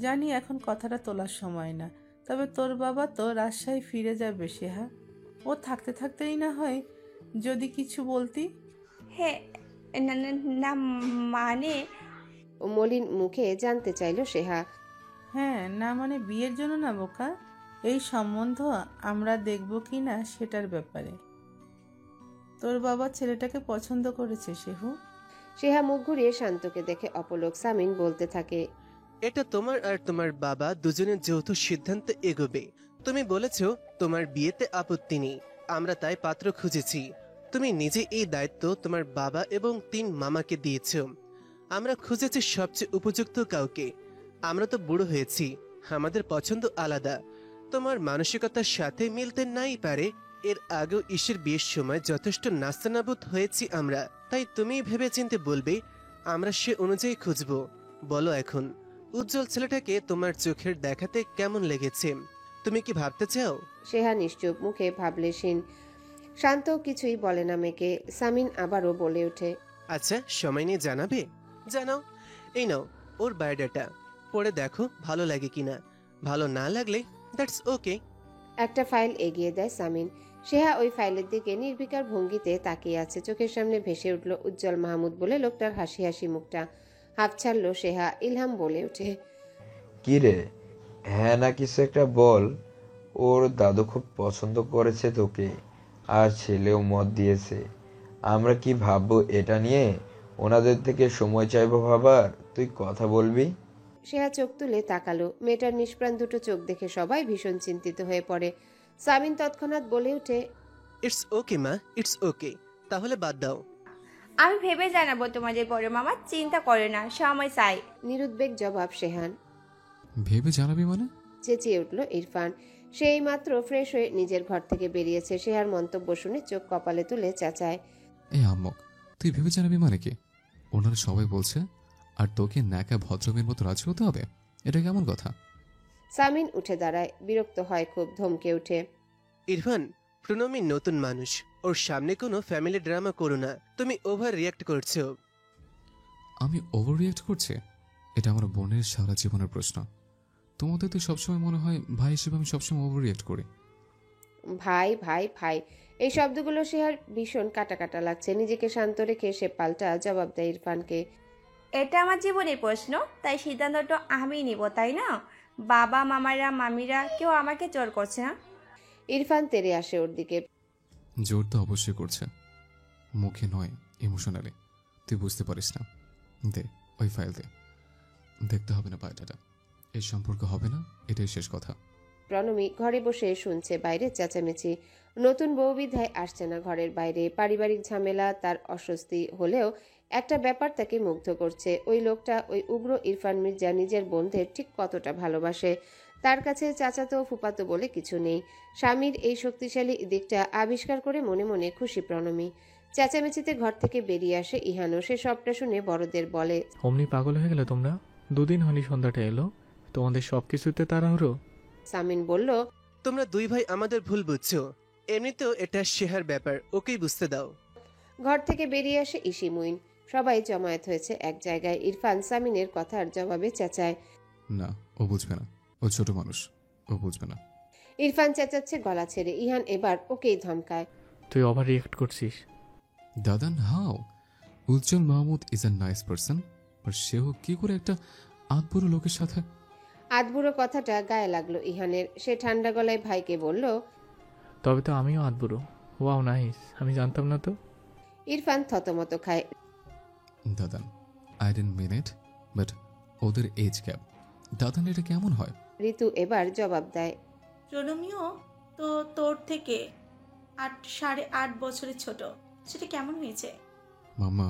জানি এখন কথাটা তোলার সময় না, তবে তোর বাবা তো রাজশাহী ফিরে যাবে সেহা। ও থাকতে থাকতেই না হয় যদি কিছু বলতি। হ্যাঁ, না না না, মানে মলিন মুখে জানতে চাইল সেহা। হ্যাঁ না মানে বিয়ের জন্য না বোকা, এই সম্বন্ধ আমরা দেখব কি না সেটার ব্যাপারে। তোর বাবা ছেলেটাকে পছন্দ করেছে সেহু। সেহা মুখ ঘুরিয়ে শান্তকে দেখে অপলক। সামিন বলতে থাকে, এটা তোমার আর তোমার বাবা দুজনের যৌথ সিদ্ধান্তে এগোবে। তুমি বলেছো তোমার বিয়েতে আপত্তি নেই, আমরা তাই পাত্র খুঁজেছি। তুমি নিজে এই দায়িত্ব তোমার বাবা এবং 3 মামাকে দিয়েছো। আমরা খুঁজেছি সবচেয়ে উপযুক্ত কাউকে। আমরা তো বুড়ো হয়েছি, আমাদের পছন্দ আলাদা। তোমার মানসিকতার সাথে মিলতে নাই পারে। এর আগেও ঈশের বিয়ের সময় যথেষ্ট নাস্তানাবুদ হয়েছি আমরা, তাই তুমি ভেবেচিন্তে বলবে, আমরা সে অনুযায়ী খুঁজবো। বলো এখন, উজ্জ্বল ছেলেটাকে তোমার চোখের দেখাতে কেমন লেগেছে? তুমি কি ভাবতে চাও? সেহা নিশ্চুপ মুখে ভাবলেশীন। শান্ত কিছুই বলে না মেয়েকে। সামিন আবারও বলে ওঠে, আচ্ছা, সময় নিয়ে জানাবে? জানাও। এই নাও ওর বায়োডাটা, পড়ে দেখো ভালো লাগে কিনা। ভালো না লাগলে দ্যাটস ওকে। একটা ফাইল এগিয়ে দেয় সামিন। সেহা ওই ফাইলের দিকে নির্বিকার ভঙ্গিতে তাকিয়ে আছে। চোখের সামনে ভেসে উঠল উজ্জ্বল মাহমুদ বলে লোকটার হাসি হাসি মুখটা। হাফ ছাড়ল সেহা। ইলহাম বলে ওঠে, কি রে, হ্যাঁ না কিছু একটা বল। ওর দাদু খুব পছন্দ করেছে তোকে, আর ছেলেও মত দিয়েছে। আমরা কি ভাববো এটা নিয়ে? ওনাদের থেকে সময় চাইবো ভাবার, তুই কথা বলবি? সেহা চোখ তুলে তাকালো। মেয়েটার নিষ্প্রাণ দুটো চোখ দেখে সবাই ভীষণ চিন্তিত হয়ে পড়ে। সামিন তৎক্ষণাৎ বলে ওঠে, ইটস ওকে মা, ইটস ওকে। তাহলে বাদ দাও। আমি ভেবে জানাবো তোমাদের বড় মামা, চিন্তা করে না, সময় চাই। নিরুদ্বেগ জবাব সেহান। ভেবে জানাবি মানে? চেঁচিয়ে উঠল ইরফান। সেই মাত্র ফ্রেশ হয়ে নিজের ঘর থেকে বেরিয়েছে। সেহার মন্তব্য শুনে চোখ কপালে তুলে চেঁচায়, এই আম্মক, তুই ভেবে জানাবি মানে কি? ওনারা সবাই বলছে, আর তোকে ন্যাকা ভদ্রমের মতো রাজি হতে হবে? এটা কেমন কথা? সামিন উঠে দাঁড়ায়। বিরক্ত হয় খুব, ধমকে উঠে, ইরফান, প্রণমী নতুন মানুষ, ওর সামনে কোনো ফ্যামিলি ড্রামা করো না। তুমি ওভার রিয়াক্ট করছো। আমি ওভার রিয়েক্ট করছি? এটা আমার বোনের সারা জীবনের প্রশ্ন। তোমাদের তো সবসময় মনে হয় ভাই হিসেবে আমি সবসময় ওভার রিয়েক্ট করি। ভাই ভাই ভাই, এই শব্দগুলো সেহার ভীষণ কাটা কাটা লাগছে। নিজেকে শান্ত রেখে সে পাল্টা জবাব দেয় ইরফানকে, এটা আমার জীবনের প্রশ্ন, তাই সিদ্ধান্তটা আমি নিব, তাই না? বাবা মামারা মামিরা কেউ আমাকে জোর করছে না। ইরফান তেরে আসে ওর দিকে। জোর তো অবশ্যই করছে, মুখে নয়, ইমোশনালি। তুই বুঝতে পারিস না। দে ওই ফাইল দে। দেখতে হবে না বায়োডাটা, এই সম্পর্ক হবে না, এটাই শেষ কথা। প্রণমী ঘরে বসে শুনছে বাইরে চেঁচামেচি। নতুন বউ বিধায় আসছে না ঘরের বাইরে। পারিবারিক ঝামেলা তার অস্বস্তি হলেও একটা ব্যাপার তাকে মুগ্ধ করছে। ওই লোকটা, ওই উগ্র ইরফান মির্জা নিজের বোনদের ঠিক কতটা ভালোবাসে। তার কাছে চাচাতো ফুপাতো বলে কিছু নেই। স্বামীর এই শক্তিশালী দিকটা আবিষ্কার করে মনে মনে খুশি প্রণমী। চেঁচামেচিতে ঘর থেকে বেরিয়ে আসে ইহানও। সে সবটা শুনে বড়দের বলে, অমনি পাগল হয়ে গেলে তোমরা? দুদিন হয়নি সন্ধ্যাটা এলো, তোমাদের সব কিছুতে তাড়াহুড়ো। সামিন বলল, তোমরা 2 ভাই আমাদের ভুল বুঝছো। এমনিতেও এটা শেহার ব্যাপার, ওকেই বুঝতে দাও। ঘর থেকে বেরিয়ে আসে ইসিমুইন। সবাই জমায়েত হয়েছে এক জায়গায়। ইরফান সামিনের কথার জবাবে চেঁচায়, না, ও বুঝবে না, ও ছোট মানুষ, ও বুঝবে না। ইরফান চেঁচাচ্ছে গলা ছেড়ে। ইহান এবার ওকেই ধমকায়, তুই ওভার রিয়েক্ট করছিস। দাদান how, Ujjwal Mahmud is a nice person, আর সেও কি করে একটা আধবুড়ো লোকের সাথে। আধবুড়ো কথাটা গায়ে লাগলো ইহানের। সে ঠান্ডা গলায় ভাইকে বলল, তবে তো আমিও আধবুড়ো। ওয়াও নাইস, আমি জানতাম না তো। ইরফান থতমত খায়। দাদান, I don't mean it, but ওদের এজ গ্যাপ। দাদান, এটা কেমন হয়? ঋতু এবার জবাব দেয়, প্রণমীও তো তোর থেকে 8.5 বছরের ছোট, সেটা কেমন হয়েছে? মাম্মা,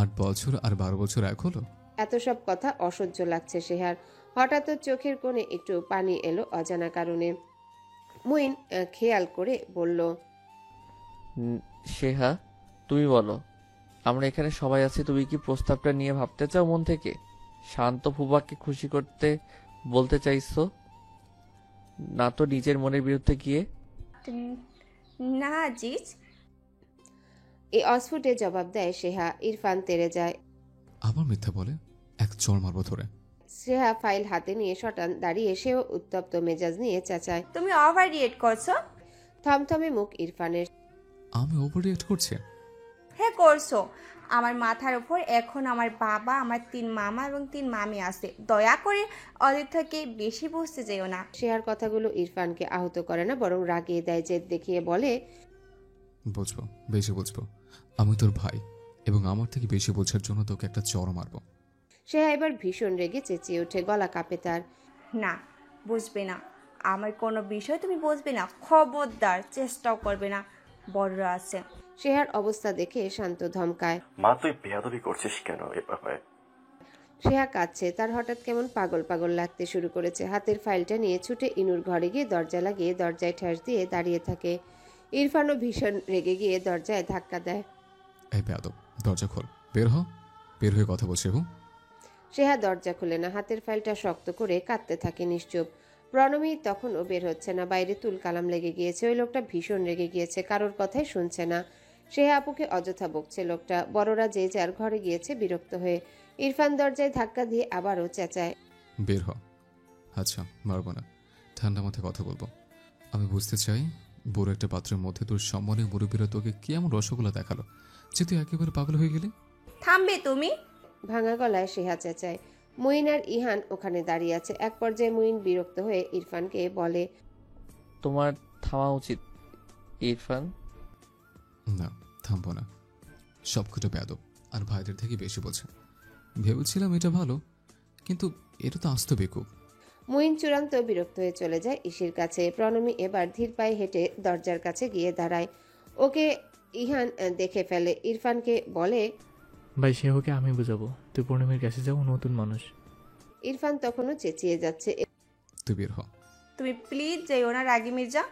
8 বছর আর 12 বছর এক হলো? এত সব কথা অসহ্য লাগছে সেহার। হঠাৎ ওর চোখের কোণে একটু পানি এলো অজানা কারণে। মুইন খেয়াল করে বলল, সেহা, তুমি বলো, আমরা এখানে সবাই আছি, তুমি কি প্রস্তাবটা নিয়ে ভাবতে চাও মন থেকে? শান্ত ফুবাকে খুশি করতে বলতে চাইছো না তো নিজের মনের বিরুদ্ধে গিয়ে? না জিজ। এই অস্ফুটে জবাব দেয় সেহা। ইরফান তেড়ে যায়। আবার মিথ্যা বলে, এক চড় মারবো ধরে। সেহা ফাইল হাতে নিয়ে শটান দাঁড়িয়ে, সেও উত্তপ্ত মেজাজ নিয়ে চেঁচায়। তুমি ওভার রিয়েক্ট করছো। থমথমে মুখ ইরফানের। আমি ওভার রিয়েক্ট করছি? হ্যাঁ করছো। আমার মাথার উপর এখন আমার বাবা, আমার 3 মামা এবং 3 মামি আছে। দয়া করে ওদের থেকে বেশি বুঝতে যেও না। সেহার কথাগুলো ইরফানকে আহত করে না, বরং রাগিয়ে দেয়। জেদ দেখিয়ে বলে, বুঝবো, বেশি বুঝবো। আমি তোর ভাই, এবং আমার থেকে বেশি বোঝার জন্য তোকে একটা চড় মারবো। সেহা এবার ভীষণ রেগে চেঁচিয়ে ওঠে, গলা কাঁপে তার। না, বুঝবে না। আমার কোনো বিষয় তুমি বুঝবে না। খবরদার চেষ্টাও করবে না, বড়রা আছে। সেহার অবস্থা দেখে শান্ত ধমকায়। মা তুই বেয়াদবি করছিস কেন এভাবে? সেহা কাঁদছে, তার হঠাৎ কেমন পাগল পাগল লাগতে শুরু করেছে। হাতের ফাইলটা নিয়ে ছুটে ইনুর ঘরে গিয়ে দরজা লাগিয়ে দরজায় ঠেস দিয়ে দাঁড়িয়ে থাকে। ইরফানও ভীষণ রেগে গিয়ে দরজায় ধাক্কা দেয়। এই বেয়াদব, দরজা খোল, বের হ। বের হয়ে কথা বলছে। সেহা দরজা খুলে না, হাতের ফাইলটা শক্ত করে কাঁদতে থাকে নিশ্চুপ। প্রণমী তখনও বের হচ্ছে না, বাইরে তুল কালাম লেগে গিয়েছে। ওই লোকটা ভীষণ রেগে গিয়েছে, কারোর কথাই শুনছে না। সেহা আপুকে অযথা বকছে লোকটা। বড়রা যে যার ঘরে গিয়েছে বিরক্ত হয়ে। ইরফান দরজায় ধাক্কা দিয়ে আবারও চেঁচায়, বের হ। আচ্ছা, মারবো না, ঠান্ডা মাথায় কথা বলবো। আমি বুঝতে চাই, বড় একটা পাত্রের মধ্যে তোর সম্মানীয় মুরব্বীরা তোকে কেমন রসগোল্লা দেখালো যে তুই একেবারে পাগল হয়ে গেলি? থামবে তুমি? ভাঙা গলায় সেহা চেঁচায়। মুইন আর ইহান ওখানে দাঁড়িয়ে আছে। এক পর্যায়ে মুইন বিরক্ত হয়ে ইরফানকে বলে, তোমার থামা উচিত ইরফান। না, থামবো না। সবকটা বেয়াদব, আর ভাইদের থেকে বেশি বোঝে। ভেবেছিলাম এটা ভালো, কিন্তু এটা তো আস্ত বেকুব। মুইন চূড়ান্ত বিরক্ত হয়ে চলে যায় ইসির কাছে। প্রণমী এবার ধীর পায়ে হেঁটে দরজার কাছে গিয়ে দাঁড়ায়। ওকে ইহান দেখে ফেলে। ইরফানকে বলে, ভাই সেহকে আমি বুঝাবো, তুই পূর্ণিমার কাছে যাবো, নতুন মানুষ। ইরফান তখনও চেঁচিয়ে যাচ্ছে। তুই বের হ। তুমি প্লিজ যেও না রাগী মির্জা।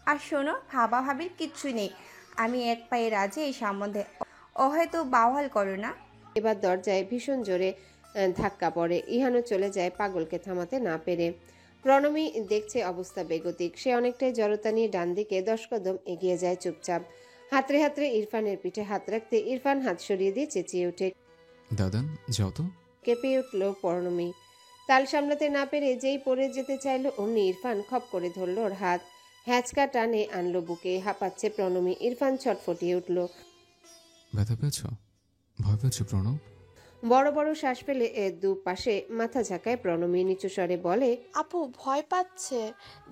আর শোনো, ভাবা ভাবির কিচ্ছুই নেই। আমি এক পায়ে রাজি এই সম্বন্ধে। ও হয়তো বাওয়াল করো না। এবার দরজায় ভীষণ জোরে ধাক্কা পড়ে। ইহানও চলে যায়, পাগলকে থামাতে না পেরে। প্রণমী দেখছে অবস্থা বেগতিক। সে অনেকটাই জড়তা নিয়ে ডান দিকে 10 কদম এগিয়ে যায় চুপচাপ। হাতড়ে হাতড়ে ইরফানের পিঠে হাত রাখতে ইরফান হাত সরিয়ে দিয়ে চেঁচিয়ে ওঠে। দাদান, যাও তো। কেঁপে উঠল প্রণমী। তাল সামলাতে না পেরে যেই পড়ে যেতে চাইল, অমনি ইরফান খপ করে ধরল ওর হাত। হ্যাঁচকা টানে আনলো বুকে। হাঁপাচ্ছে প্রণমী। ইরফান ছটফটিয়ে উঠল। ব্যথা পেয়েছ? ভয় পেয়েছ প্রণব? বড় বড় শ্বাস ফেলে দুপাশে মাথা ঝাঁকায় প্রণমী। নিচু স্বরে বলে, আপু ভয় পাচ্ছে।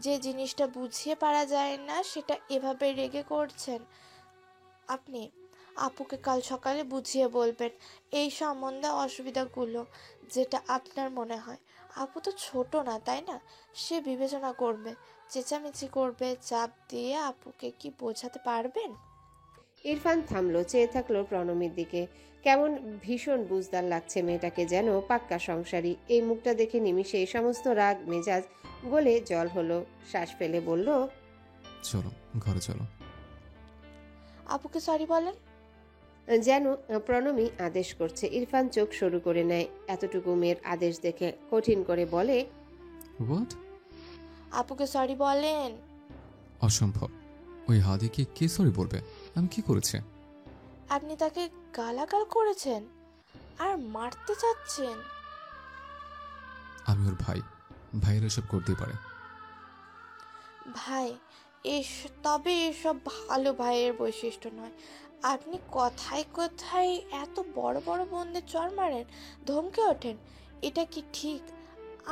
যে জিনিসটা বুঝিয়ে পারা যায় না সেটা এভাবে রেগে করছেন আপনি। আপুকে কাল সকালে বুঝিয়ে বলবেন এই সম্বন্ধে অসুবিধাগুলো, যেটা আপনার মনে হয়। আপু তো ছোট না, তাই না? সে বিবেচনা করবে, চেঁচামেচি করবে। চাপ দিয়ে আপুকে কি বোঝাতে পারবেন? ইরফান থামলো, চেয়ে থাকলো প্রণমীর দিকে। কেমন ভীষণ বুঝদার লাগছে মেয়েটাকে, যেন পাক্কা সংসারী। এই মুখটা দেখে নিমিষে সমস্ত রাগ মেজাজ গলে জল হলো। শ্বাস ফেলে বলল, চলো ঘরে চলো। আপুকে সরি বলেন। যেন প্রণমী আদেশ করছে। ইরফান চোখ সরু করে নেয় এতটুকু মেয়ের আদেশ দেখে। কঠিন করে বলে, হোয়াট? আপুকে সরি বলেন। অসম্ভব। ওই হাদিকে কে সরি বলবে? আমি কি করেছি? আপনি তাকে গালাগাল করেছেন আর মারতে চাচ্ছেন। আমি ওর ভাই, ভাইয়েরা সব করতেই পারে। ভাই তবে এসব ভালো ভাইয়ের বৈশিষ্ট্য নয়। আপনি কথায় কথায় এত বড় বড় বোনদের চড় মারেন, ধমকে ওঠেন। এটা কি ঠিক?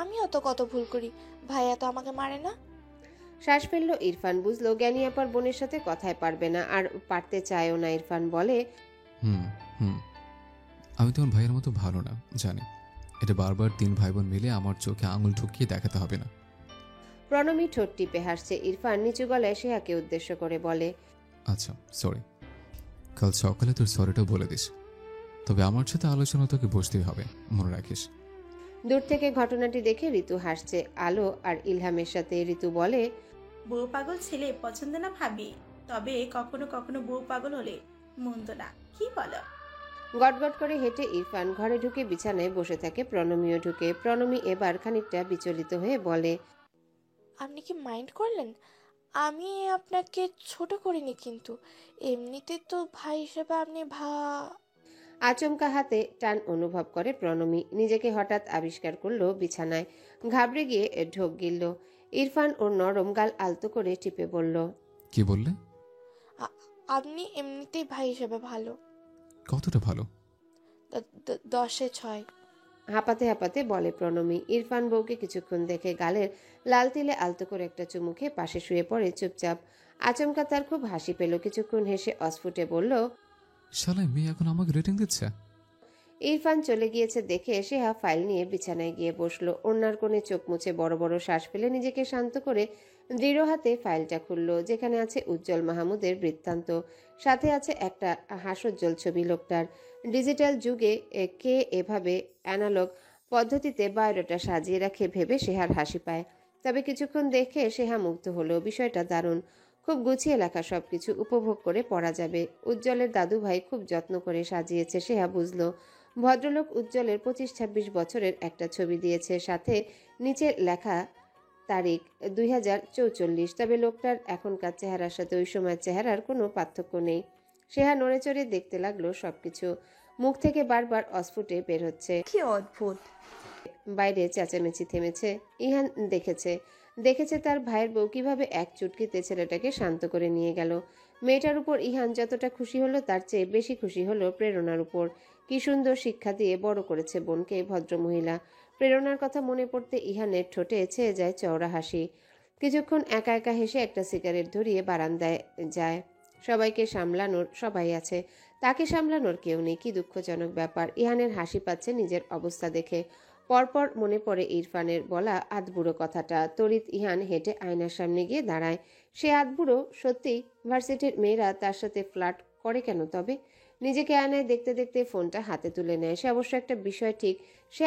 আমিও তো কত ভুল করি, ভাইয়া তো আমাকে মারে না। শ্বাস ফেললো ইরফান। বুঝলো জ্ঞানী আপার বোনের সাথে কথায় পারবে না, আর পারতে চায়ও না। ইরফান বলে, হুম হুম আমি তোমার ভাইয়ের মতো ভালো না, জানি। এটা বারবার 3 ভাই বোন মিলে আমার চোখে আঙুল ঢুকিয়ে দেখাতে হবে না। প্রণমী ঠোঁট টিপে হাসছে। ইরফান নিচু গলায় সেহাকে উদ্দেশ্য করে বলে, আচ্ছা সরি। কাল সকালে তোর সরিটা বলে দিস। তবে আমার সাথে আলোচনা তোকে বসতেই হবে, মনে রাখিস। দূর থেকে ঘটনাটি দেখে ঋতু হাসছে আলো আর ইলহামের সাথে। ঋতু বলে, বউ পাগল ছেলে পছন্দ না ভাবি, তবে কখনো কখনো বউ পাগল হলে মন্দ না, কি বলো? গটগট করে হেঁটে ইরফান ঘরে ঢুকে বিছানায় বসে থাকে। প্রণমীও ঢুকে। প্রণমী এবার খানিকটা বিচলিত হয়ে বলে, আপনি কি মাইন্ড করলেন? আমি আপনাকে ছোট করিনি, কিন্তু এমনিতে তো ভাই হিসেবে আপনি আচমকা হাতে টান অনুভব করে প্রণমী। নিজেকে হঠাৎ আবিষ্কার করলো বিছানায়। ঘাবড়ে গিয়ে ঢোক গিলল। ইরফান ওর নরম গাল আলতো করে টিপে বলল, কি বললে? আপনি এমনিতেই ভাই হিসেবে ভালো। কতটা ভালো? 10-এ 6। হাঁপাতে হাঁপাতে বলে প্রণমী। ইরফান বউকে কিছুক্ষণ দেখে গালের লাল তিলে আলতো করে একটা চুমু খেয়ে পাশে শুয়ে পড়ে চুপচাপ। আচমকা তার খুব হাসি পেল। কিছুক্ষণ হেসে অস্ফুটে বলল, শালায় মেয়ে এখন আমাকে রেটিং দিচ্ছে। ইরফান চলে গিয়েছে দেখে সেহা ফাইল নিয়ে বিছানায় গিয়ে বসলো। ওনার কোণে চোখ মুছে বড় বড় শ্বাস ফেলে নিজেকে শান্ত করে দৃঢ় হাতে ফাইলটা খুললো, যেখানে আছে উজ্জ্বল মাহমুদের বৃত্তান্ত, সাথে আছে একটা হাস্যোজ্জ্বল ছবি লোকটার। ডিজিটাল যুগে কে এভাবে অ্যানালগ পদ্ধতিতে বায়োডাটা সাজিয়ে রাখে ভেবে সেহার হাসি পায়। তবে কিছুক্ষণ দেখে সেহা মুগ্ধ হলো। বিষয়টা দারুণ, খুব গুছিয়ে লেখা, সবকিছু উপভোগ করে পড়া যাবে। উজ্জ্বলের দাদু ভাই খুব যত্ন করে সাজিয়েছে সেহা বুঝলো। ভদ্রলোক উজ্জ্বলের 25-26 বছরের একটা ছবি দিয়েছে, সাথে নিচে লেখা তারিখ 2044। তবে লোকটার এখনকার চেহারার সাথে ওই সময়ের চেহারার কোনো পার্থক্য নেই। সেহা নড়ে চড়ে দেখতে লাগলো সবকিছু। মুখ থেকে বারবার অস্ফুটে বের হচ্ছে, কি অদ্ভুত। বাইরে চেঁচামেচি থেমেছে। ইহান দেখেছে তার ভাইয়ের বউ কিভাবে এক চুটকিতে ছেলেটাকে শান্ত করে নিয়ে গেল। মেয়েটার উপর ইহান যতটা খুশি হলো তার চেয়ে বেশি খুশি হলো প্রেরণার উপর। কি সুন্দর শিক্ষা দিয়ে বড় করেছে বোনকে ভদ্রমহিলা। প্রেরণার কথা মনে পড়তে ইহানের ঠোঁটে ছেয়ে যায় চওড়া হাসি। কিছুক্ষণ একা একা হেসে একটা সিগারেট ধরিয়ে বারান্দায় যায়। সবাইকে সামলানোর সবাই আছে, তাকে সামলানোর কেউ নেই। কি দুঃখজনক ব্যাপার। ইহানের হাসি পাচ্ছে নিজের অবস্থা দেখে। পরপর মনে পড়ে ইরফানের বলা আধবুড়ো কথাটা। তড়িৎ ইহান হেঁটে আয়নার সামনে গিয়ে দাঁড়ায়। সে আধবুড়ো সত্যি? ভার্সিটির মেয়েরা তার সাথে ফ্লার্ট করে কেন তবে? নিজেকে আয়নায় দেখতে দেখতে ফোনটা হাতে তুলে নেয়। সে অবশ্য একটা বিষয় ঠিক, সে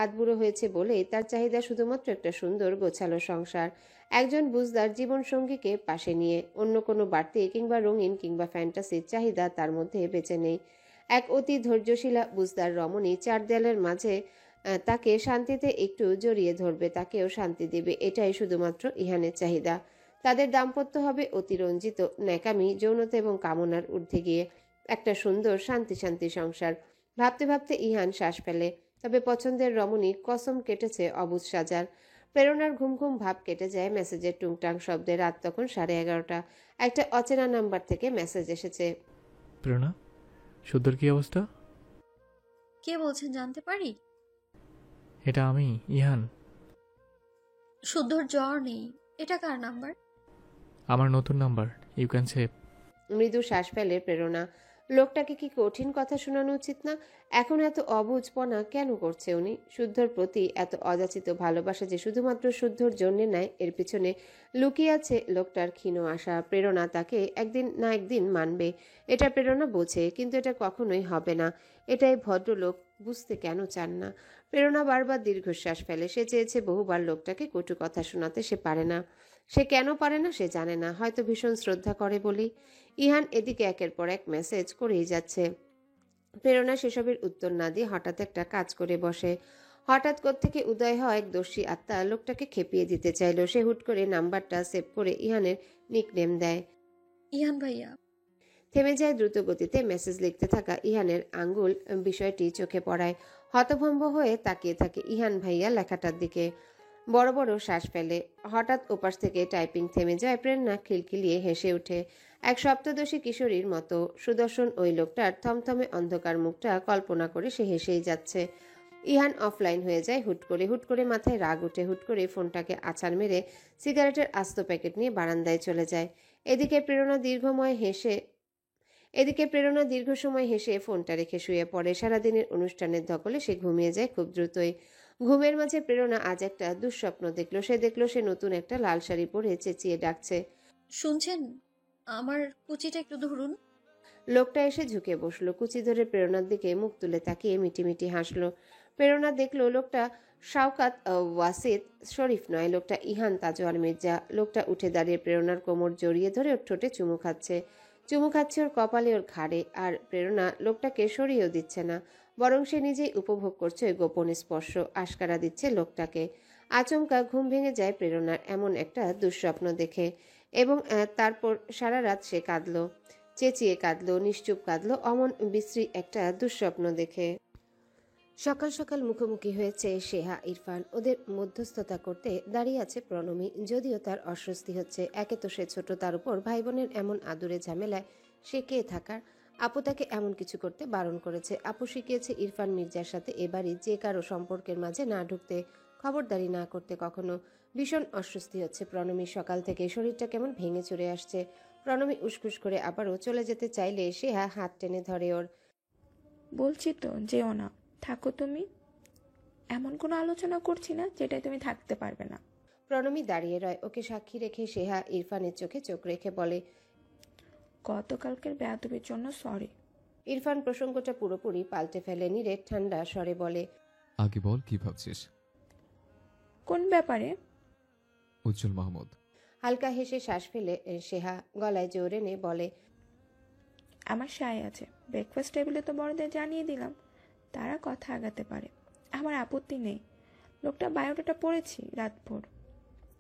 আধবুড়ো হয়েছে বলেই তার চাহিদা শুধুমাত্র একটা সুন্দর গোছালো সংসার, একজন বুঝদার জীবন সঙ্গীকে পাশে নিয়ে। অন্য কোনো বাড়তি কিংবা রঙিন কিংবা ফ্যান্টাসির চাহিদা তার মধ্যে বেঁচে নেই। এক অতি ধৈর্যশীলা বুঝদার রমণী চার দেয়ালের মাঝে তাকে শান্তিতে একটু জড়িয়ে ধরবে, তাকেও শান্তি দেবে, এটাই শুধুমাত্র ইহানের চাহিদা। তাদের দাম্পত্য হবে অতিরঞ্জিত ন্যাকামি, যৌনতা এবং কামনার ঊর্ধ্বে গিয়ে একটা সুন্দর শান্তি শান্তি সংসার। ভাবতে ভাবতে ইহান শ্বাস ফেলে। তবে পছন্দের রমণী কসম কেটেছে অবুজ সাজার। প্রেরণার ঘুম ঘুম ভাব কেটে যায় মেসেজের টুংটাং শব্দে। রাত তখন 11:30। একটা অচেনা নাম্বার থেকে মেসেজ এসেছে। প্রেরণা, শুদ্ধর কি অবস্থা? কে বলছেন জানতে পারি? এটা আমি, ইহান। শুদ্ধর জ্বর নেই। এটা কার নাম্বার? আমার নতুন নাম্বার, ইউ ক্যান সেভ। মৃদু শ্বাস ফেলে প্রেরণা। লোকটাকে কি কঠিন কথা শোনানো উচিত না? এখন এত অবুঝপনা কেন করছে উনি? শুদ্ধর প্রতি এত অযাচিত ভালোবাসা যে শুধুমাত্র শুদ্ধর জন্যে নয়, এর পিছনে লুকিয়ে আছে লোকটার ক্ষীণ আশা। প্রেরণা তাকে একদিন না একদিন মানবে, এটা প্রেরণা বোঝে, কিন্তু এটা কখনোই হবে না। এটাই ভদ্রলোক বুঝতে কেন চান না? প্রেরণা বারবার দীর্ঘশ্বাস ফেলে। সে চেয়েছে বহুবার লোকটাকে কটু কথা শোনাতে, সে পারে না। সে কেন পারে না সে জানে না, হয়তো ভীষণ শ্রদ্ধা করে বলেই। ইহান এদিকে একের পর এক মেসেজ করেই যাচ্ছে। প্রেরণা সেসবের উত্তর না দিয়ে হঠাৎ একটা কাজ করে বসে। হঠাৎ কোত্থেকে উদয় হয় এক দস্যি আত্মা লোকটাকে খেপিয়ে দিতে চাইল। সে হুট করে নাম্বারটা সেভ করে ইহানের নিকনেম দেয়। ইহান ভাইয়া। থেমে যায় দ্রুত গতিতে মেসেজ লিখতে থাকা ইহানের আঙ্গুল। বিষয়টি চোখে পড়ায়। হতভম্ব হয়ে তাকিয়ে থাকে ইহান ভাইয়া লেখাটার দিকে। বড় বড় শ্বাস ফেলে। হঠাৎ ওপাশ থেকে টাইপিং থেমে যায়। প্রেরণা খিলখিলিয়ে হেসে ওঠে, এক সপ্তদশী কিশোরীর মতো। সুদর্শন ওই লোকটার থমথমে অন্ধকার মুখটা কল্পনা করে সে হেসেই যাচ্ছে। ইহান অফলাইন হয়ে যায় হুট করে মাথায় রাগ উঠে। হুট করে ফোনটাকে আছাড় মেরে সিগারেটের আস্ত প্যাকেট নিয়ে বারান্দায় চলে যায়। এদিকে প্রেরণা দীর্ঘ সময় হেসে ফোনটা রেখে শুয়ে পড়ে। সারাদিনের অনুষ্ঠানের ধকলে সে ঘুমিয়ে যায় খুব দ্রুতই। ঘুমের মাঝে প্রেরণা আজ একটা দুঃস্বপ্ন দেখল। সে নতুন একটা লাল শাড়ি পরে চেঁচিয়ে ডাকছে, শুনছেন? আমার কুচিটা একটু ধরুন। লোকটা এসে ঝুঁকে বসলো। কুচি ধরে প্রেরণার দিকে মুখ তুলে তাকিয়ে মিটিমিটি হাসলো। প্রেরণা দেখলো লোকটা শাওকাত ওয়াসিদ শরীফ নয়, লোকটা ইহান তাজওয়ার মির্জা। লোকটা উঠে দাঁড়িয়ে প্রেরণার কোমর জড়িয়ে ধরে ওর ঠোঁটে চুমু খাচ্ছে ওর কপালে, ওর ঘাড়ে। আর প্রেরণা লোকটাকে সরিয়েও দিচ্ছে না, বরং সে নিজেই উপভোগ করছে ওই গোপন স্পর্শ, আশকারা দিচ্ছে লোকটাকে। আচমকা ঘুম ভেঙে যায় প্রেরণার এমন একটা দুঃস্বপ্ন দেখে। এবং তারপর সারা রাত সে কাঁদলো, চেঁচিয়ে কাঁদলো, নিশ্চুপ কাঁদলো, অমন বিশ্রী একটা দুঃস্বপ্ন দেখে। সকাল সকাল মুখোমুখি হয়েছে সেহা ইরফান। ওদের মধ্যস্থতা করতে দাঁড়িয়ে আছে প্রণমী। যদিও তার অস্বস্তি হচ্ছে, একে তো সে ছোট, তার উপর ভাই বোনের এমন আদুরে ঝামেলায় সে কে থাকার। আপু তাকে এমন কিছু করতে বারণ করেছে। আপু শিখিয়েছে ইরফান মির্জার সাথে এবারই যে কারো সম্পর্কের মাঝে না ঢুকতে, খবরদারি না করতে কখনো। ভীষণ অস্বস্তি হচ্ছে প্রণমীর। সকাল থেকে শরীরটা কেমন ভেঙে চড়ে আসছে। প্রণমী উসখুস করে আবারও চলে যেতে চাইলে সেহা হাত টেনে ধরে ওর। বলছি তো যেও না, থাকো তুমি। এমন কোনো আলোচনা করছি না যেটাই তুমি থাকতে পারবে না। প্রণমী দাঁড়িয়ে রয়। ওকে সাক্ষী রেখে সেহা ইরফানের চোখে চোখ রেখে বলে, গতকালকের বেয়াদবির জন্য সরি। ইরফান প্রসঙ্গটা পুরোপুরি পাল্টে ফেলে। নিরে ঠান্ডা স্বরে বলে, আগে বল কি ভাবছিস? কোন ব্যাপারে? উজ্জ্বল মাহমুদ। হালকা হেসে শ্বাস ফেলে সেহা গলায় জোর এনে বলে, আমার সায় আছে, ব্রেকফাস্ট টেবিলে তো বড়দের জানিয়ে দিলাম, তারা কথা আগাতে পারে, আমার আপত্তি নেই। লোকটা বায়োডাটা পড়েছি রাতভর,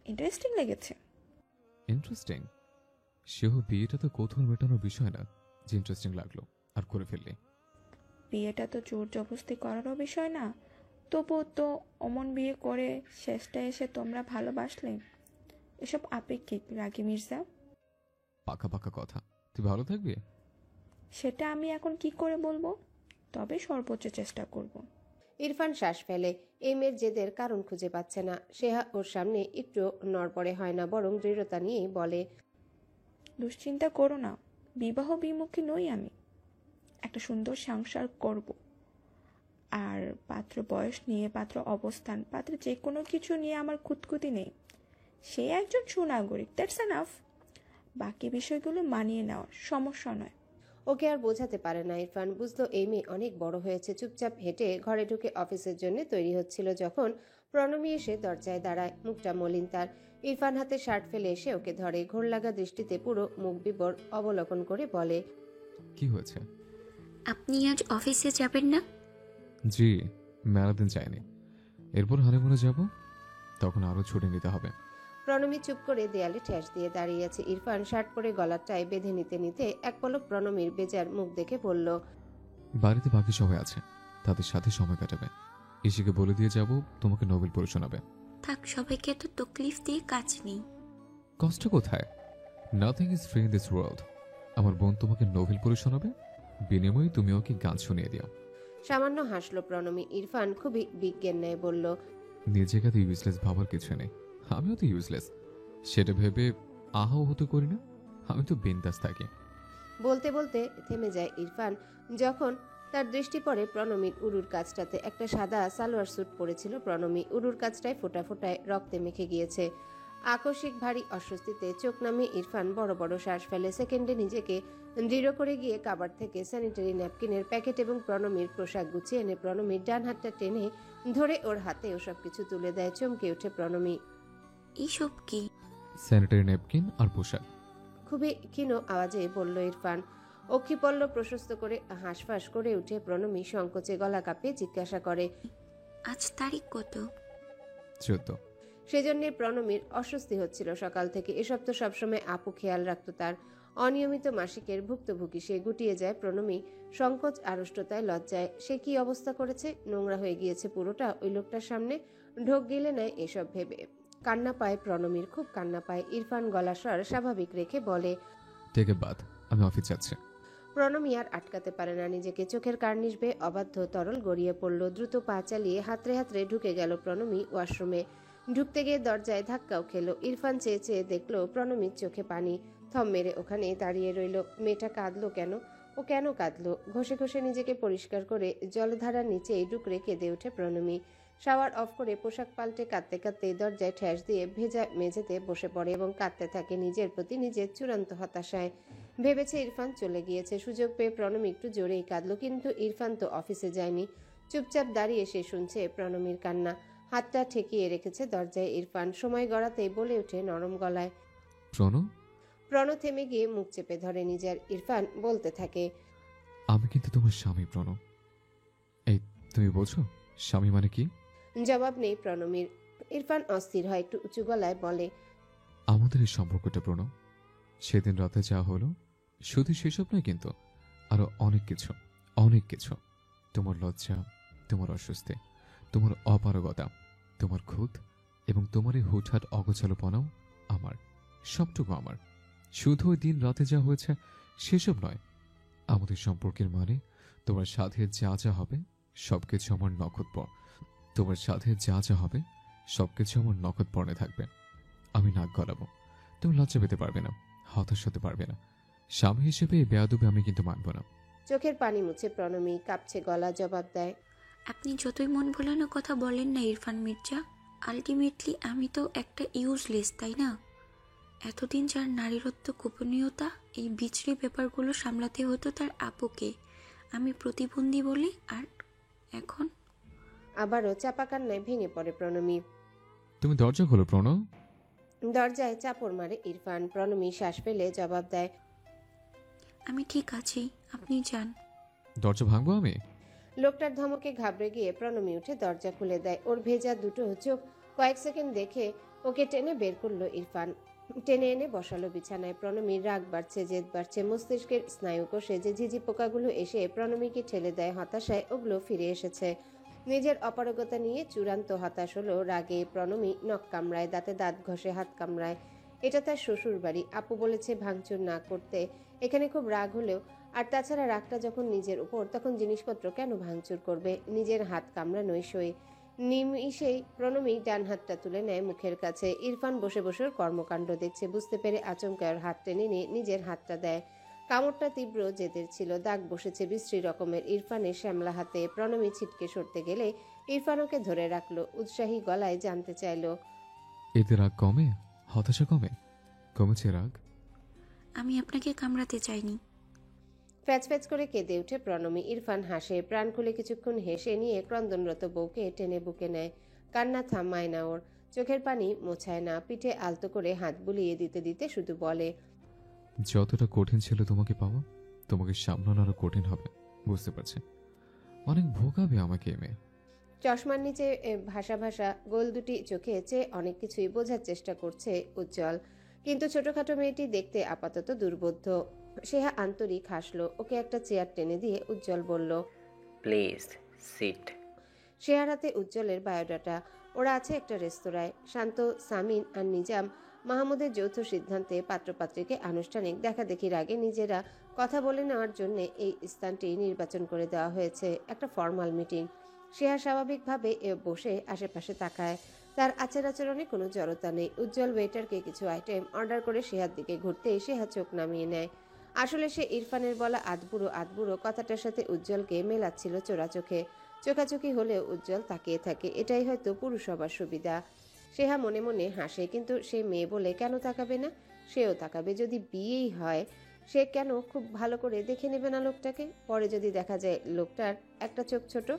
ইন্টারেস্টিং লেগেছে। ইন্টারেস্টিং? সেও বিয়েটা তো কৌতূহল মেটানোর বিষয় না যে ইন্টারেস্টিং লাগলো আর করে ফেললে। বিয়েটা তো জোর জবরদস্তি করারও বিষয় না, তবুও তো অমন বিয়ে করে শেষটা এসে তোমরা ভালোবাসলে, এসব আপেক্ষিক রাগী মির্জা। পাকা পাকা কথা, তুই ভালো থাকবি? সেটা আমি এখন কি করে বলবো, তবে সর্বোচ্চ চেষ্টা করব। ইরফান শ্বাস ফেলে। এই মেয়ের জেদের কারণ খুঁজে পাচ্ছে না। সেহা ওর সামনে একটু নড়বড়ে হয় না, বরং দৃঢ়তা নিয়েই বলে, দুশ্চিন্তা করো না, বিবাহ বিমুখী নই আমি, একটা সুন্দর সংসার করব। আর পাত্র বয়স নিয়ে, পাত্র অবস্থান, পাত্র যে কোনো কিছু নিয়ে আমার খুঁতখুতি নেই। সে একজন সুনাগরিক, দ্যাটস এনাফ। বাকি বিষয়গুলো মানিয়ে নেওয়ার সমস্যা নয়। ওকে আর বোঝাতে পারে না ইরফান। বুঝলো এই মেয়ে অনেক বড় হয়েছে। চুপচাপ হেঁটে ঘরে ঢুকে অফিসের জন্য তৈরি হচ্ছিল যখন প্রণমী এসে দরজায় দাঁড়ায়। মুখটা মলিন তার। ইরফান হাতে শার্ট ফেলে এসে ওকে ধরে। ঘোর লাগা দৃষ্টিতে পুরো মুখ বিবর অবলোকন করে বলে, কি হয়েছে? আপনি আজ অফিসে যাবেন না? জি, মেলা দিন যায়নি। এরপর হানিমুনে যাব, তখন আরো ছুটি নিতে হবে। প্রণমী চুপ করে দেয়ালে ঠেস দিয়ে দাঁড়িয়ে আছে। ইরফান শার্ট পরে গলার টাই বেঁধে নিতে নিতে এক পলক প্রণমীর বেজার মুখ দেখে বলল, বাড়িতে বাকি সবাই আছে, তাদের সাথে সময় কাটাবে। ইসিকে বলে দিয়ে যাব তোমাকে নোবেল পড়ে শোনাবে। থাক, সবাইকে তো তকলিফ দিয়ে কাজ নেই। কষ্ট কোথায়? Nothing is free in this world. আমার বোন তোমাকে নোবেল পড়ে শোনাবে, বিনিময়ে তুমি ওকে গান শুনিয়ে দিও। সামান্য হাসলো প্রণমী। ইরফান খুবই বিজ্ঞান ন্যায় বলল, নিজেকে তো ইউজলেস ভাবার কিছু নেই, আমিও তো ইউজলেস। সেটা ভেবে আহাও হতে করি না, আমি তো বিন্দাস থাকি। বলতে বলতে থেমে যায় ইরফান যখন তার দৃষ্টি পড়ে প্রণমীর উরুর কাছটাতে। একটা সাদা সালোয়ার স্যুট পরেছিল প্রণমী। উরুর কাছটায় ফোঁটা ফোঁটায় রক্তে মেখে গিয়েছে। আকস্মিক ভারী অস্বস্তিতে চোখ নামিয়ে ইরফান বড় বড় শ্বাস ফেলে। সেকেন্ডে নিজেকে দৃঢ় করে গিয়ে কাবার থেকে স্যানিটারি ন্যাপকিনের প্যাকেট এবং প্রণমীর পোশাক গুছিয়ে এনে প্রণমীর ডান হাতটা টেনে ধরে ওর হাতে ওসব কিছু তুলে দেয়। চমকে ওঠে প্রণমী। এইসব কি? স্যানিটারি ন্যাপকিন আর পোশাক। খুবই ক্ষীণ আওয়াজে বলল ইরফান। অক্ষিপল্ল প্রশস্ত করে হাঁসফাঁস করে উঠে প্রণমী সংকোচে গলা কাঁপিয়ে জিজ্ঞাসা করে, আজ তারিখ কত? 14। সেজন্য প্রণমীর অস্বস্তি হচ্ছিল সকাল থেকে। এসব তো সবসময় আপু খেয়াল রাখতো তার। অনিয়মিত মাসিকের ভুক্তভোগী সে। গুটিয়ে যায় প্রণমী সংকোচ আড়ষ্টতায় লজ্জায়। সে কি অবস্থা করেছে, নোংরা হয়ে গিয়েছে পুরোটা ওই লোকটার সামনে। ঢোক গিলে নেয় এসব ভেবে। কান্না পায় প্রণমীর, খুব কান্না পায়। ইরফান গলা স্বর স্বাভাবিক রেখে বলে, টেক এ বাথ, আমি অফিস যাচ্ছি। প্রণমী আর আটকাতে পারে না নিজেকে। চোখের কার্নিশ বেয়ে অবাধ্য তরল গড়িয়ে পড়ল। দ্রুত পা চালিয়ে হাতড়ে হাতড়ে ঢুকে গেল প্রণমী ওয়াশরুমে। ঢুকতে গিয়ে দরজায় ধাক্কাও খেলো। ইরফান চেয়ে চেয়ে দেখলো প্রণমীর চোখে পানি। থম মেরে ওখানে দাঁড়িয়ে রইল। মেয়েটা কাঁদলো কেন? ও কেন কাঁদলো? ঘষে ঘষে নিজেকে পরিষ্কার করে জলধারার নিচেই ডুকরে কেঁদে ওঠে প্রণমী। শাওয়ার অফ করে পোশাক পাল্টে কাঁদতে কাঁদতে দরজায় ঠেস দিয়ে ভেজা মেঝেতে বসে পড়ে এবং কাঁদতে থাকে নিজের প্রতি নিজের চূড়ান্ত হতাশায়। ভেবেছে ইরফান চলে গিয়েছে। সুযোগ পেয়ে প্রণমী একটু জোরেই কাঁদলো, কিন্তু ইরফান তো অফিসে যায়নি। চুপচাপ দাঁড়িয়ে সে শুনছে প্রণমীর কান্না। হাতটা ঠেকিয়ে রেখেছে দরজায় ইরফান। সময় গড়াতেই বলে ওঠে নরম গলায়, প্রণ থেমে গিয়ে মুখ চেপে ধরে নিজের। ইরফান বলতে থাকে, আমি কিন্তু তোমার স্বামী প্রণ। এই তুমি বলছো স্বামী মানে কি? জবাব নেই প্রণমীর। ইরফান অস্থির হয়, একটু উঁচু গলায় বলে, আমাদের এই সম্পর্কটা প্রণ সেদিন রাতে যা হলো শুধু সেসব নয়, কিন্তু আরো অনেক কিছু, অনেক কিছু। তোমার লজ্জা, তোমার অস্বস্তি, তোমার অপারগতা, তোমার খুঁত এবং তোমার এই হুটহাট অগোছালোপনাও আমার, সবটুকু আমার। শুধু ওই দিন রাতে যা হয়েছে সেসব নয়, আমাদের সম্পর্কের মানে তোমার সাথে যা যা হবে সবকিছু আমার নখদপর, তোমার সাথে যা যা হবে সবকিছু আমার নখদপর্ণে থাকবে। আমি নাক গলাবো, তুমি লজ্জা পেতে পারবে না, হতাশ হতে পারবে না। স্বামী হিসেবে এই বেয়াদবি আমি কিন্তু মানব না। চোখের পানি মুছে প্রণমী কাঁপছে গলা জবাব দেয়, আপনি যতই মন ভোলানো কথা বলেন না ইরফান মির্জা, আলটিমেটলি আমি তো একটা ইউজলেস, তাই না? এতদিন যার নারীরত্ব, গোপনীয়তা, এই বিচরি ব্যাপারগুলো সামলাতে হতো তার আপুকে আমি প্রতিবন্ধী বলি, আর এখন আবারও চাপা কান্নায় ভেঙে পড়ে প্রণমী। তুমি দরজা খোলো প্রণব। দরজায় চাপড় মারে ইরফান। প্রণমী শ্বাস ফেলে জবাব দেয়, আমি ঠিক আছি, আপনি যান। দরজা ভাঙবো আমি? লোকটার ধমকে ঘাবড়ে গিয়ে প্রণমী উঠে দরজা খুলে দেয়। ওর ভেজা দুটো চোখ কয়েক সেকেন্ড দেখে ওকে টেনে বের করলো ইরফান। টেনে এনে বসালো বিছানায়। প্রণমীর রাগ বাড়ছে, জেদ বাড়ছে, মস্তিষ্কের স্নায়ু কোষে যে ঝিঝি পোকাগুলো এসে প্রণমীকে ঠেলে দেয় হতাশায়, ওগুলো ফিরে এসেছে। নিজের অপারগতা নিয়ে চূড়ান্ত হতাশ হলো রাগে। প্রণমী নখ কামড়ায়, দাঁতে দাঁত ঘষে, হাত কামড়ায়। এটা তার শ্বশুর বাড়ি, আপু বলেছে ভাঙচুর না করতে। এখানে খুব রাগ হলেও, আর তাছাড়া রাগটা যখন নিজের উপর, তখন জিনিসপত্র কেন ভাঙচুর করবে? নিজের হাত কামড়ানোই সই। নিমিষেই প্রণমী ডান হাতটা তুলে নেয় মুখের কাছে। ইরফান বসে বসে ওর কর্মকাণ্ড দেখছে। বুঝতে পেরে আচমকা ওর হাত টেনে নিয়ে নিজের হাতটা দেয়। কামড়টা তীব্র জেদের ছিল, দাগ বসেছে বিশ্রী রকমের ইরফানের শ্যামলা হাতে। প্রণমী ছিটকে সরতে গেলে ইরফান ওকে ধরে রাখলো। উৎসাহী গলায় জানতে চাইল, এতে রাগ কমে? হতাশা কমে? কমেছে রাগ? আমি আপনাকে কামড়াতে চাইনি। ফ্যাচ ফ্যাচ করে কেঁদে উঠে প্রণমী। ইরফান হাসে, প্রাণ খুলে কিছুক্ষণ হেসে নিয়ে ক্রন্দনরত বউকে টেনে বুকে নেয়। কান্না থামায় না ওর, চোখের পানি মোছায় না। পিঠে আলতো করে হাত বুলিয়ে দিতে দিতে শুধু বলে, যতটা কঠিন ছিল তোমাকে পাওয়া, তোমাকে সামলানো আরো কঠিন হবে, বুঝতে পারছি। অনেক ভোগাবে আমাকে এ মেয়ে। চশমার নিচে ভাসা ভাসা গোল দুটি চোখে চেয়ে অনেক কিছুই বোঝার চেষ্টা করছে উজ্জ্বল, কিন্তু ছোটখাটো মেয়েটি দেখতে আপাতত দুর্বোধ্য। সেহা আন্তরিক হাসলো। ওকে একটা চেয়ার টেনে দিয়ে উজ্জ্বল বলল, প্লিজ সিট। শেয়ার হাতে উজ্জ্বলের বায়োডাটা। ওরা আছে একটা রেস্তোরাঁয়। শান্ত, সামিন আর নিজাম মাহমুদের যৌথ সিদ্ধান্তে পাত্রপাত্রীকে আনুষ্ঠানিক দেখাদেখির আগে নিজেরা কথা বলে নেওয়ার জন্য এই স্থানটি নির্বাচন করে দেওয়া হয়েছে। একটা ফর্মাল মিটিং। শেহা স্বাভাবিকভাবে বসে আশেপাশে তাকায়। তার আচার আচরণে কোনো জড়তা নেই। উজ্জ্বল ওয়েটারকে কিছু আইটেম অর্ডার করে শেহার দিকে ঘুরতে শেহা চোখ নামিয়ে নেয়। আসলে সে ইরফানের বলা আধবুড়ো আধবুড়ো কথাটার সাথে উজ্জ্বলকে মেলাচ্ছিল চোরা চোখে। চোখাচোখি হলেও উজ্জ্বল তাকিয়ে থাকে। এটাই হয়তো পুরুষ হবার সুবিধা। সেহা মনে মনে হাসে, কিন্তু সে মেয়ে বলে কেন তাকাবে না? সেও তাকাবে। যদি বিয়েই হয়, সে কেন খুব ভালো করে দেখে নেবে না লোকটাকে? পরে যদি দেখা যায় লোকটার একটা চোখ ছোট,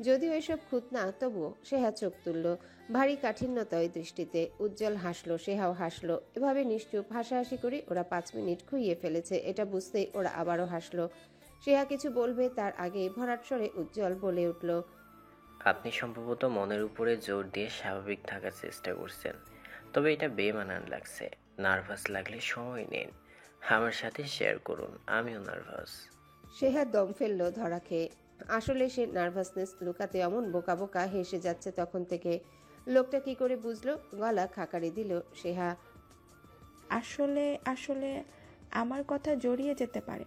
যদিও এসব খুঁত না, তবুও সেহা চোখ তুলল। ভারী কাঠিন্যতা ওই দৃষ্টিতে। উজ্জ্বল হাসলো, সেহাও হাসলো। এভাবে নিশ্চুপ হাসাহাসি করে ওরা 5 মিনিট খুইয়ে ফেলেছে। এটা বুঝতেই ওরা আবারও হাসলো। সেহা কিছু বলবে তার আগে ভরাট স্বরে উজ্জ্বল বলে উঠল, আপনি সম্ভবত মনের উপরে জোর দিয়ে স্বাভাবিক থাকার চেষ্টা করছেন, তবে এটা বেমানান লাগছে। নার্ভাস লাগলে সময় নিন, আমার সাথে শেয়ার করুন, আমিও নার্ভাস। সেহা দম ফেলল ধরা খেয়ে। আসলে সে নার্ভাসনেস লুকাতে অমন বোকা বোকা হেসে যাচ্ছে তখন থেকে। লোকটা কি করে বুঝলো? গলা খাকারি দিল সেহা। আসলে আসলে আমার কথা জড়িয়ে যেতে পারে।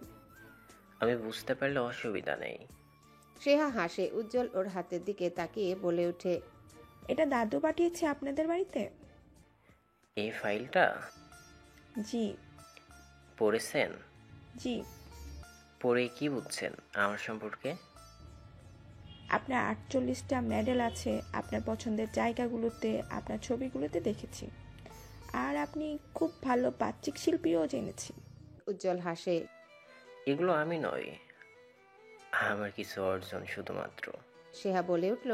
আমি বুঝতে পারলে অসুবিধা নেই। সেহা হাসে। উজ্জ্বল ওর হাতের দিকে তাকিয়ে বলে ওঠে, এটা দাদু পাঠিয়েছে আপনাদের বাড়িতে? এই ফাইলটা? জি। পড়েছেন? জি। পড়ে কি বুঝছেন আমার সম্পর্কে? আপনার 48টা মেডেল আছে আপনার পছন্দের জায়গাগুলোতে, আপনার ছবিগুলোতে দেখেছি। আর আপনি খুব ভালো বাচিক শিল্পীও জেনেছি। উজ্জ্বল হাসে। এগুলো আমি নই, আমার কিছু অর্জন শুধুমাত্র। সেহা বলে উঠল,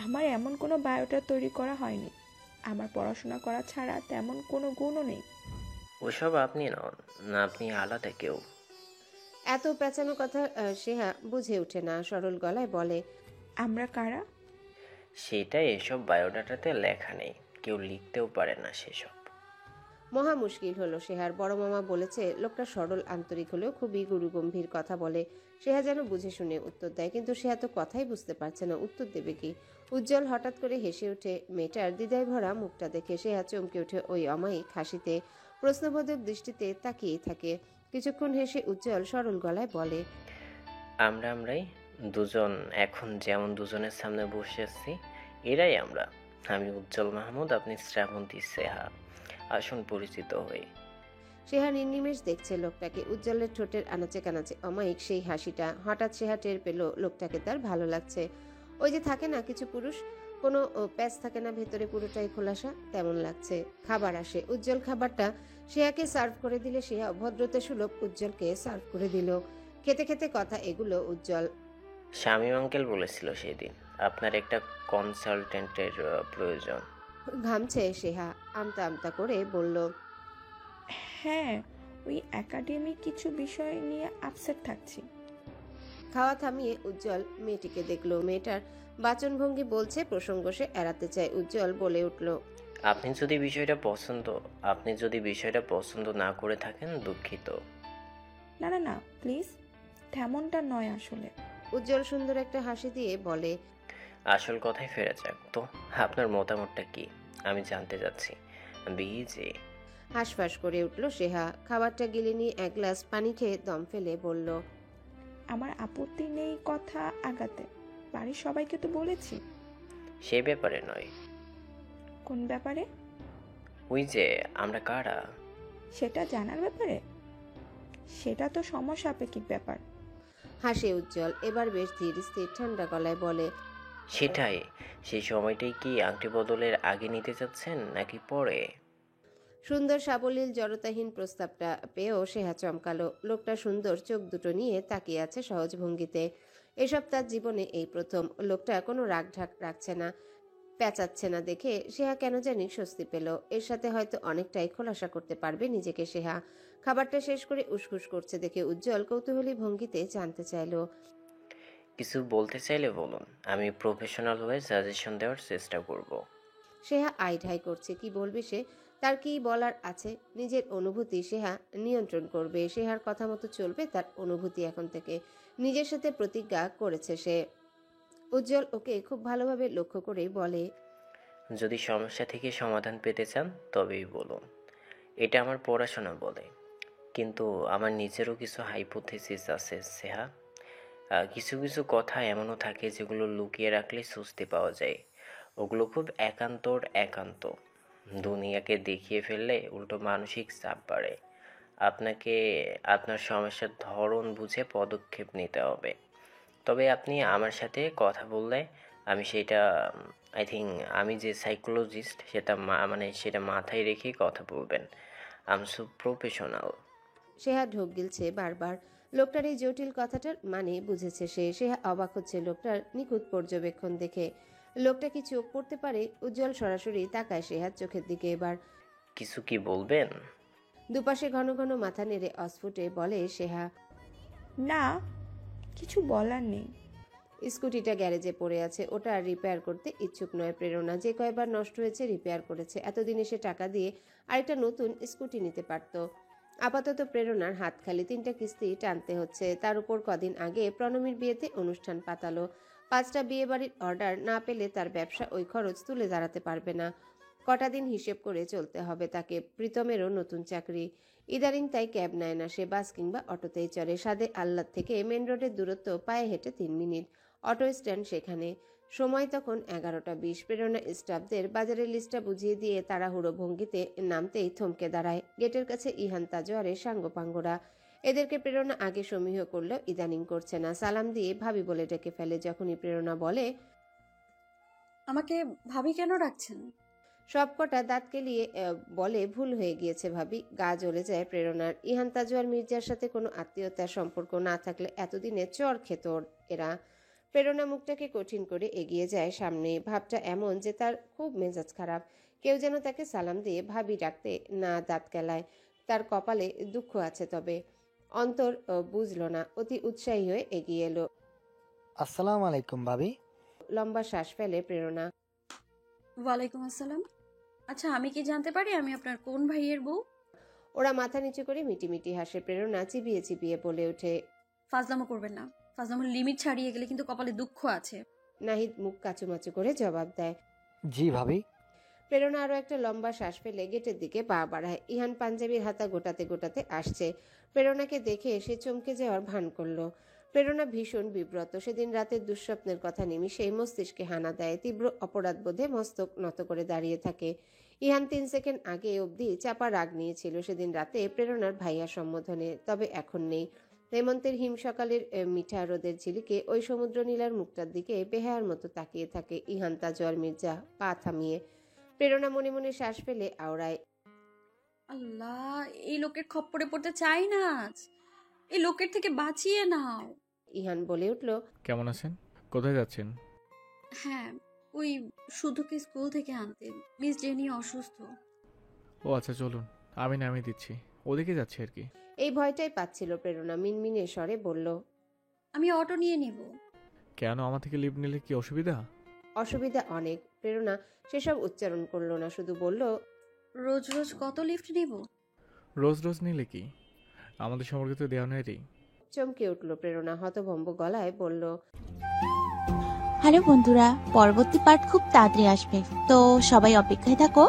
আমার এমন কোনো বায়োটা তৈরি করা হয়নি। আমার পড়াশোনা করা ছাড়া তেমন কোনো গুণও নেই। ওসব আপনি নন, না আপনি আলাদা কেউ। এত পেঁচানো কথা সেহা বুঝে ওঠে না। সরল গলায় বলে, আমরা কারা? সেটাই এসব বায়োডাটাতে লেখা নেই, কেউ লিখতেও পারে না সেসব। মহা মুশকিল হলো সেহার। বড় মামা বলেছে লোকটা সরল আন্তরিক হলেও খুবই গুরুগম্ভীর কথা বলে। সেহা যেন বুঝে শুনে উত্তর দেয়, কিন্তু সেহা তো কথাই বুঝতে পারছে না উত্তর দেবে কি। উজ্জ্বল হঠাৎ করে হেসে ওঠে। মেয়েটার দ্বিধায় ভরা মুখটা দেখে সেহা চমকে ওঠে ওই অমায়িক হাসিতে। প্রশ্নবোধক দৃষ্টিতে তাকিয়ে থাকে। কিছুক্ষণ হেসে উজ্জ্বল সরল গলায় বলে, আমরাই দুজন এখন যেমন দুজনের সামনে বসে আছি, এরাই আমরা। আমি উজ্জ্বল মাহমুদ, আপনি শ্রাবন্তী সেহা। আসুন পরিচিত হই। সেহা নির্নিমেষ দেখছে লোকটাকে। উজ্জ্বলের ঠোঁটের আনাচে কানাচে অমায়িক সেই হাসিটা। হঠাৎ সেহা টের পেল লোকটাকে তার ভালো লাগছে। ওই যে থাকে না কিছু পুরুষ, কোনো প্যাচ থাকে না ভেতরে, পুরোটাই খোলাসা, তেমন লাগছে। খাবার আসে। উজ্জ্বল খাবারটা সেহাকে সার্ভ করে দিলে সেহা ভদ্রতা সুলভ উজ্জ্বলকে সার্ভ করে দিল। খেতে খেতে কথা এগুলো উজ্জ্বল। শামীম আঙ্কেল বলেছিল সেদিন আপনার একটা কনসালটেন্টের প্রয়োজন। ঘামছে সেহা। আমতা আমতা করে বলল, হ্যাঁ, ওই একাডেমিক কিছু বিষয় নিয়ে আপসেট থাকছি। খাওয়া থামিয়ে উজ্জ্বল মেয়েটিকে দেখলো। মেয়েটার বাচনভঙ্গি বলছে প্রসঙ্গ সে এড়াতে চায়। উজ্জ্বল বলে উঠল, আপনি যদি বিষয়টা পছন্দ না করে থাকেন দুঃখিত। না না না, প্লিজ, তেমনটা নয় আসলে। উজ্জ্বল সুন্দর একটা হাসি দিয়ে বলে, আসল কথায় ফেরা যাক তো, আপনার মতামতটা কি আমি জানতে চাচ্ছি। বিজে হাঁসফাঁস করে উঠল সেহা। খাবারটা গিলে নিয়ে এক গ্লাস পানি খেয়ে দম ফেলে বলল, আমার আপত্তি নেই কথা আগাতে, বাড়ির সবাইকে তো বলেছি। সে ব্যাপারে নয়। কোন ব্যাপারে? ওই যে আমরা কারা। সেটা জানার ব্যাপারে? সেটা তো সময় সাপেক্ষিক ব্যাপার। হাসে উজ্জ্বল। এবার বেশ ধীর স্থির ঠান্ডা গলায় বলে, সেটাই। সেই সময়টাই কি আংটি বদলের আগে নিতে চাচ্ছেন নাকি পরে? সুন্দর সাবলীল জড়তাহীন প্রস্তাবটা পেয়েও সেহা চমকালো। লোকটা সুন্দর চোখ দুটো নিয়ে তাকিয়ে আছে সহজ ভঙ্গিতে। এসব তার জীবনে এই প্রথম। লোকটা কোনো রাগ ঢাক রাখছে না, পেঁচাচ্ছে না দেখে সেহা কেন জানি স্বস্তি পেল। এর সাথে হয়তো অনেকটাই খোলাসা করতে পারবে নিজেকে সেহা। খাবারটা শেষ করে উসখুস করছে দেখে উজ্জ্বল কৌতূহলী ভঙ্গিতে জানতে চাইল, কিছু বলতে চাইলে বলুন, আমি প্রফেশনাল হয়ে সাজেশন দেওয়ার চেষ্টা করব। সেহা আইঢাই করছে। কি বলবে সে? তার কি বলার আছে? নিজের অনুভূতি সেহা নিয়ন্ত্রণ করবে। সেহার কথা মতো চলবে তার অনুভূতি এখন থেকে। নিজের সাথে প্রতিজ্ঞা করেছে সে। উজ্জ্বল ওকে খুব ভালোভাবে লক্ষ্য করে বলে, যদি সমস্যা থেকে সমাধান পেতে চান তবেই বলুন। এটা আমার পড়াশোনা বলে, কিন্তু আমার নিজেরও কিছু হাইপোথেসিস আছে সেহা। কিছু কিছু কথা এমনও থাকে যেগুলো লুকিয়ে রাখলে স্বস্তি পাওয়া যায়। ওগুলো খুব একান্ত। দুনিয়াকে দেখিয়ে ফেললে উল্টো মানসিক চাপ বাড়ে। আপনাকে আপনার সমস্যার ধরন বুঝে পদক্ষেপ নিতে হবে। তবে আপনি আমার সাথে কথা বললে আমি সেটা আমি যে সাইকোলজিস্ট সেটা মাথায় রেখেই কথা বলবেন। I am so professional. Seha ঢোক গিলছে বারবার। লোকটার এই জটিল কথাটার মানে বুঝেছে সে। সেহা অবাক হচ্ছে লোকটার নিখুঁত পর্যবেক্ষণ দেখে। লোকটা কি চোখ পড়তে পারে? উজ্জ্বল সরাসরি তাকায় সেহার চোখের দিকে। এবার কিছু কি বলবেন? দুপাশে ঘন ঘন মাথা নেড়ে অস্ফুটে বলে সেহা, না, কিছু বলার নেই। স্কুটিটা গ্যারেজে পড়ে আছে, ওটা রিপেয়ার করতে ইচ্ছুক নয় প্রেরণা। যে কয়বার নষ্ট হয়েছে রিপেয়ার করেছে। এতদিনে সে টাকা দিয়ে আরেকটা নতুন স্কুটি নিতে পারত। আপাতত প্রেরণার হাত খালি। 3টা কিস্তি টানতে হচ্ছে। তার উপর কদিন আগে প্রণমীর বিয়েতে অনুষ্ঠান পাতালো। 5টা বিয়ে বাড়ির অর্ডার না পেলে তার ব্যবসা ওই খরচ তুলে দাঁড়াতে পারবে না। কটা দিন হিসেব করে চলতে হবে তাকে। প্রীতমেরও নতুন চাকরি। ইদারিং তাই ক্যাব নেয় না সে, বাস কিংবা অটোতেই চড়ে। সাদে আহ্লাদ থেকে মেন রোডের দূরত্ব পায়ে হেঁটে 3 মিনিট। অটো স্ট্যান্ড সেখানে। সময় তখন 11:20। প্রেরণা স্টাফদের বাজারের লিস্টটা বুঝিয়ে দিয়ে তাড়াহুড়ো ভঙ্গিতে নামতেই থমকে দাঁড়ায়। গেটের কাছে ইহান তাজোয়ারের সাঙ্গপাঙ্গরা। এদেরকে প্রেরণা আগে সমীহ করলেও ইদানিং করছে না। সালাম দিয়ে ভাবি বলে ডেকে ফেলে। যখনই প্রেরণা বলে, আমাকে ভাবি কেন রাখছেন, সবকটা দাঁত কেলিয়ে বলে, ভুল হয়ে গিয়েছে ভাবি। গা জ্বলে যায় প্রেরণার। ইহান তাজওয়ার মির্জার সাথে কোনো আত্মীয়তার সম্পর্ক না থাকলে এতদিনে চর খেত এরা। প্রেরণা মুখটাকে কঠিন করে এগিয়ে যায় সামনে। ভাবটা এমন যে তার খুব মেজাজ খারাপ। কেউ যেন তাকে সালাম দিয়ে ভাবি ডাকতে না দাঁত কেলায়। তার কপালে দুঃখ আছে, তবে অন্তর বুঝল না। অতি উৎসাহী হয়ে এগিয়ে এলো। আসসালামু আলাইকুম ভাবি। লম্বা শ্বাস ফেলে প্রেরণা। ওয়ালাইকুম আসসালাম। আচ্ছা, আমি কি জানতে পারি আমি আপনার কোন ভাইয়ের বউ? ওরা মাথা নিচু করে মিটিমিটি হাসে। প্রেরণা চিবিয়ে চিবিয়ে বলে ওঠে, ফাজলামো করবেন না। ফাজলামোর লিমিট ছাড়িয়ে গেলে কিন্তু কপালে দুঃখ আছে। নাহিদ মুখ কাচুমাচু করে জবাব দেয়। জি ভাবি। প্রেরণা আরো একটা লম্বা শ্বাস ফেলে গেটের দিকে পা বাড়ায়। ইহান পাঞ্জাবির হাতা গোটাতে গোটাতে আসছে। প্রেরণাকে দেখে সে চমকে যাওয়ার ভান করলো। প্রেরণা ভীষণ বিব্রত। সেদিন রাতের দুঃস্বপ্নের কথা নিমিষেই মস্তিষ্কে হানা দেয়। তীব্র অপরাধ বোধে মস্তক নত করে দাঁড়িয়ে থাকে। ইহান 3 সেকেন্ড আগে অবধি চাপা রাগ নিয়েছিল সেদিন রাতে প্রেরণার ভাইয়া সম্বোধনে, তবে এখন নেই। হেমন্তের হিম সকালের মিঠা রোদের ঝিলিকে ওই সমুদ্র নীলার মুখটার দিকে বেহায়ার মতো তাকিয়ে থাকে ইহান তাজওয়াল মির্জা পা থামিয়ে। প্রেরণা মনে মনে শ্বাস ফেলে আওড়ায়, আল্লাহ, এই লোকের খপ্পরে পড়তে চাই না আজ। এই লোকের থেকে বাঁচিয়ে নাও। ইহান বলে উঠল, কেমন আছেন? কোথায় যাচ্ছেন? হ্যাঁ, ওই শুধুকে স্কুল থেকে আনতে। মিস জেনি অসুস্থ। ও আচ্ছা, চলুন, আমি নামিয়ে দিচ্ছি। ওদিকে যাচ্ছি আর কি। এই ভয়টাই পাচ্ছিল প্রেরণা। মিনমিনে স্বরে বলল, আমি অটো নিয়ে নিব। কেন, আমার থেকে লিভ নিলে কি অসুবিধা? অসুবিধা অনেক। প্রেরণা সেসব উচ্চারণ করলো না, শুধু বলল, রোজ রোজ কত লিফট নিব? রোজ রোজ নিলে কি, আমাদের সম্পর্কে তো দেওয়া নেই। চমকে উঠল প্রেরণা, হতভম্ব গলায় বলল, হ্যালো বন্ধুরা, পরবর্তী পার্ট খুব তাড়াতাড়ি আসবে, তো সবাই অপেক্ষায় থাকো।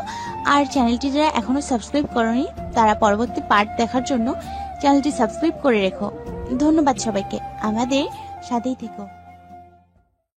আর চ্যানেলটি যারা এখনো সাবস্ক্রাইব করোনি তারা পরবর্তী পার্ট দেখার জন্য চ্যানেলটি সাবস্ক্রাইব করে রেখো। ধন্যবাদ সবাইকে, আমাদের সাথেই থেকো।